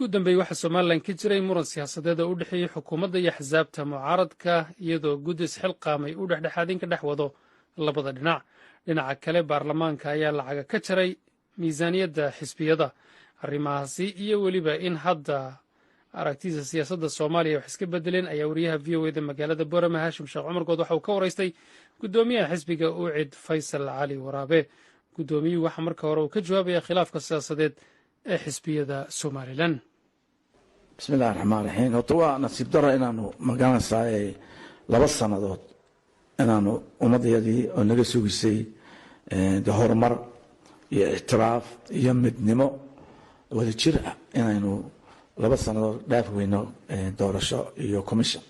muddooyinkii u dambeeyey waxaa somalilan ka jiray muran siyaasadeed oo u dhexeeyey xukuumadda iyo axsaabta mucaaradka iyadoo guddi isxilqaamay uu dhexdhexaadin ka dhex wado labada dhinac. dhinaca kale baarlamaanka ayaa lacaga ka jaray miisaaniyadda xisbiyada. arrimahaasi iyo weliba in hadda aragtida siyaasadda soomaaliya wax iska bedeleen ayaa wariyaha v o eda magaalada boorama haashim sheekh cumar good waxa uu ka waraystay guddoomiyaha xisbiga ucid faysal cali waraabe. guddoomiyuhu waxaa marka hore uu ka jawaabaya khilaafka siyaasadeed ee xisbiyada somalilan. bismillahi raxmaan raxiim. horta waa nasiib daro inaanu magaranaysaa laba sannadood inaanu ummadayadii oo naga sugisay horumar iyo ictiraaf iyo midnimo wada jir ah inaynu laba sannadood dhaaf weyno doorasho iyo commission.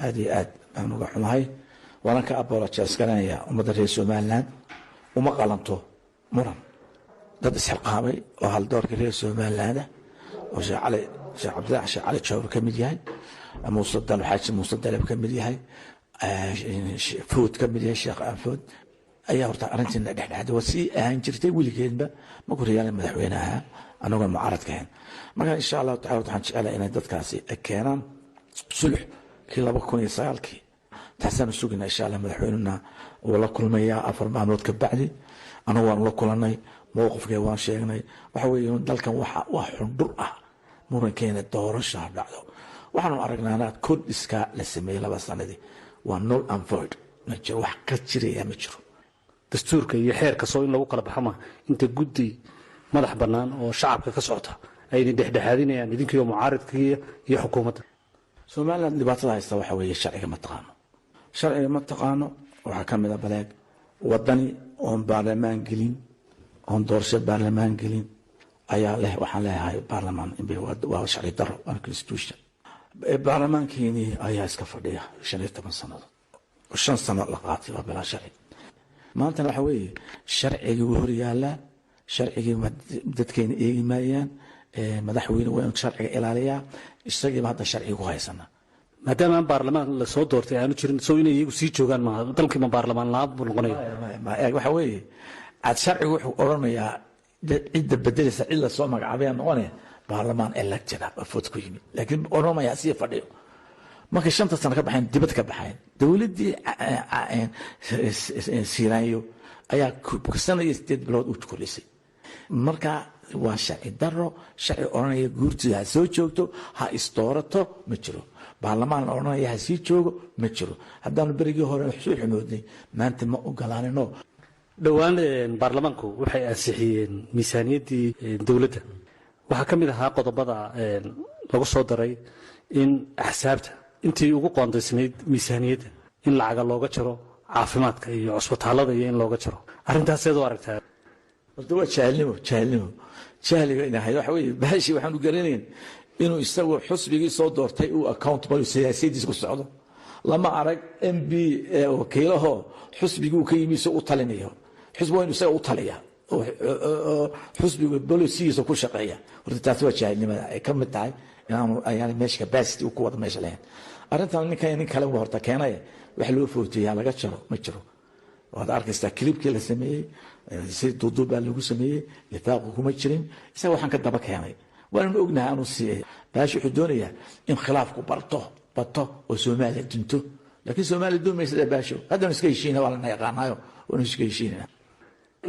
aad iyo aad baan uga xumahay. waanan ka apologize garanaya ummadda reer somaliland. uma qalanto muran dad isxilqaamay oo haldoorka reer somaliland oo sheekh cabdilaahi sheekh cali jawhar ka mid yahay, xaaji muuse dalab ka mid yahay, food ka mid yahay, sheekh food ayaa horta arrintiina dhexdhexda waa sii ahaan jirtay weligeedba markuu reyaala madaxweynaha anagoo mucaaradka ahayn. marka insha allahu tacala waxaan jecelahay inay dadkaasi keenaan sulux kii 2009 taasaan sugina insha allah. madaxweynuna uu la kulmayaa 4 maalmood ka bacdi. anagu waan la kulanay, mowqifkee waan sheegnay. waxa weeye dalkan waa xundur ah murankeena doorasho dhacdo. waxaanu aragnaa kordhiska la sameeyay 2 sanadii waa null and void. ma jiro wax ka jiraya ma jiro. dastuurka iyo xeerka soo in lagu kala baxama inta guddi madax bannaan oo shacabka ka socota ay dhexdhexaadinayaan idinkiyo mucaaradka iyo xukuumadda. Soomaaliland dhibaatada haysta waxa weeye sharciga ma taqaano waxaa ka mid ah baleeg wadani oon baarlamaan gelin oon doorasho baarlamaan gelin ayaa leh. waxaan leeyahay baarlamaan waa sharci daro waa constitution. baarlamaankiini ayaa iska fadhiya 15 sannadood 5 sano la qaatay waa bilaa sharci. maantana waxa weeye sharcigii wuu horyaalaa. sharcigii dadkeena eegi maayaan. madaxweyne waa inuu sharciga ilaaliyaa. isagiiba hadda sharciga ku haysanaa. maadaama aan baarlamaan la soo doortay aanu jirin soo inay iyagu sii joogaan maaha dalkiima baarlamaan la-aan buu noqonaya. waxa weeye aad sharcigu wuxuu odhanayaa cidda bedelaysa cid la soo magacaabaya noqonaya baarlamaan elected ah oo food ku yimid. laakiin odhanaya sii fadhiyo markay 5 sano ka baxeen dibad ka baxeen dowladdii siiraayo ayaa sanadii 8 bilood u kordhisay. marka waa sharci daro. sharci odhanaya guurtida ha soo joogto ha isdoorato ma jiro. baarlamaan odhanaya ha sii joogo ma jiro. haddaanu berigii hore soo xumoodnay maanta ma ogolaanino. dhowaan baarlamaanku waxay ansixiyeen miisaaniyaddii dowladda. waxaa ka mid ahaa qodobada lagu soo daray in axsaabta intii ugu qoondaysnayd miisaaniyadda in lacaga looga jaro caafimaadka iyo cusbitaalada iyo in looga jaro. arrintaased u aragtaa? horta waa jahliga inahay. waxa weeye baashi waxaanu garanayn inuu isagoo xusbigii soo doortay uu accountable siyaasadiisa ku socdo. lama arag MB wakiilaho xusbigii ka yimi soo u talinayo. xusbigu inuu isaga u taliya oo xusbigu bolisiisa ku shaqeeya. horta taas waa jahilnimada ay ka mid tahay inaanu ayaan meesha capacity ku wada meesha lahayn. arrintan nin kale horta keenay wax loo footiyaa laga jaro ma jiro. waad arkaysaa clipkii la sameeyey si duuduub baa lagu sameeyey lifaaqu kuma jirin. isaga waxaan ka daba keenay waanu ognahay aanu siiyay baashi wuxuu doonayaa in khilaafku bato oo Soomaaliya dunto. laakiin Soomaaliya doomaysa baasho haddana iska heshiina waa la yaqaanayo oo iska heshiina.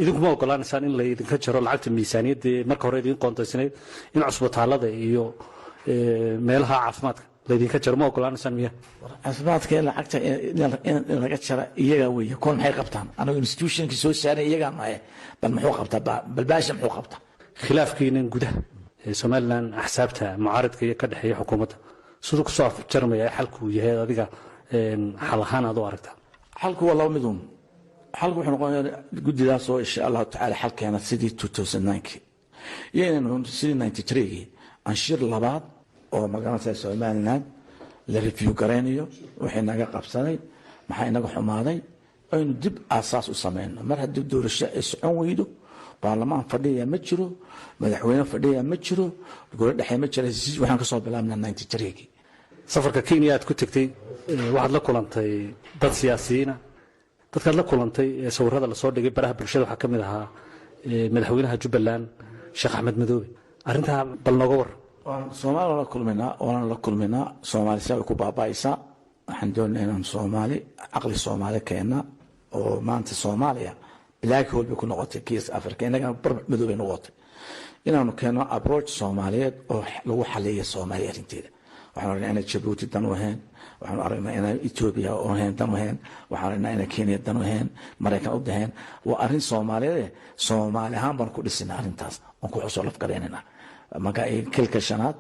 idinkuma ogolaanaysaan in la idinka jaro lacagta miisaaniyadda marka hore idin qoontaysnayd in cusbitaalada iyo meelaha caafimaadka la idinka jaro ma ogolaanaysaan miya? caafimaadka lacagta in laga jara iyaga weeye. koon maxay qabtaan? anagu institutionkii soo saaray iyaga maahe bal muxuu qabtaa? bal baasha muxuu qabtaa? khilaafkiinan gudaha Somaliland axsaabta mucaaradka iyo ka dhaxeeya xukuumadda sidoo ku soo jarmaya xalku yahay adiga xal ahaan aad u aragtaa? xalku waa laba midun. xalku wuxuu noqonayaa guddidaas oo insha Allah tacaala xalkeena sidii 2009 iyo sidii 93 anshir labaad oo magaranaysa Somaliland la review garanayo wixii naga qabsanay maxay naga xumaaday aynu dib aasaas u sameeyno. mar haddii doorasho ay socon weydo baarlamaan fadhiya ma jiro, madaxweyne fadhiya ma jiro, gole dhexe ma jiro. waxaan ka soo bilaabnaa 93 safarka Kenya aad ku tagtay waxaad la kulantay dad siyaasiyiin dadkaad la kulantay sawirada la soo dhigay baraha bulshada waxaa ka mid ahaa madaxweynaha Jubbaland Sheekh Axmed Madoobe. arrintaa bal nooga war. soomaali waana la kulminaa soomaali si ay ku baaba'aysaa waxaan doonaa inaan soomaali caqli soomaali keena oo maanta soomaaliya black hole bay ku noqotay kiis africa innagana bar madow bay noqotay inaanu keeno approach soomaaliyeed oo lagu xaliyo soomaaliya arrinteeda waxaan aragnaa inay jabuuti dan u ahayn waxaan aragnaa inay etoobiya dan u ahayn waxaan aragnaa inay kenya dan u ahayn maraykan u dahayn waa arrin soomaaliyeed soomaali ahaan baan ku dhisina arrintaas oon ku xusoo lafgaraynayna marka kilka shanaad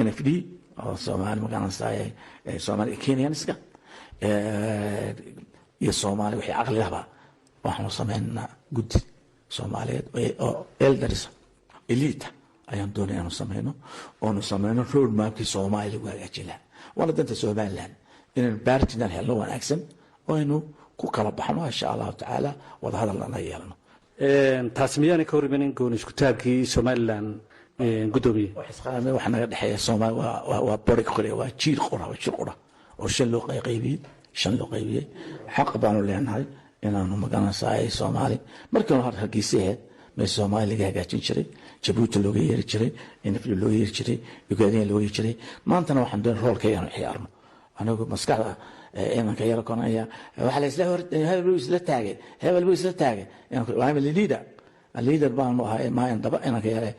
NFD oo soomaali magaranaysaa soomaali kenyaniska iyo soomaali wixii caqli lahba waxaanu samaynaa guddi soomaaliyeed oo elders elite ayaan doonay inaanu samayno oonu samayno road mapkii soomaali lagu hagaajin lahaa waana danta somaliland inaynu baartinan helno wanaagsan oo aynu ku kala baxno insha allahu tacaala wadahadal lana yeelano taasi miyaanay ka hor imanin gooni iskutaagkii somaliland gudoomiye waxa naga dhexeeya soomaali waa bori qore waa jiir qora oo shan loo qaybiyey xaq baanu leenahay inaanu magaranaysaa soomaali markii hore hargeysa ahayd meel soomaali laga hagaajin jiray jabuuti looga yeeri jiray NFD looga yeeri jiray ugandina looga yeeri jiray maantana waxaan doonay roolka inaan ciyaarno anigu maskaxda inanka yar konaya waxa la isla hor hebel buu isla taagay waa leader baanu ahay maayan daba inanka yare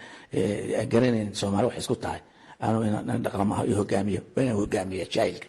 garanayn soomaali wax isku tahay anu inaan dhaqamaha iyo hogaamiyo inaan hogaamiya jaahilka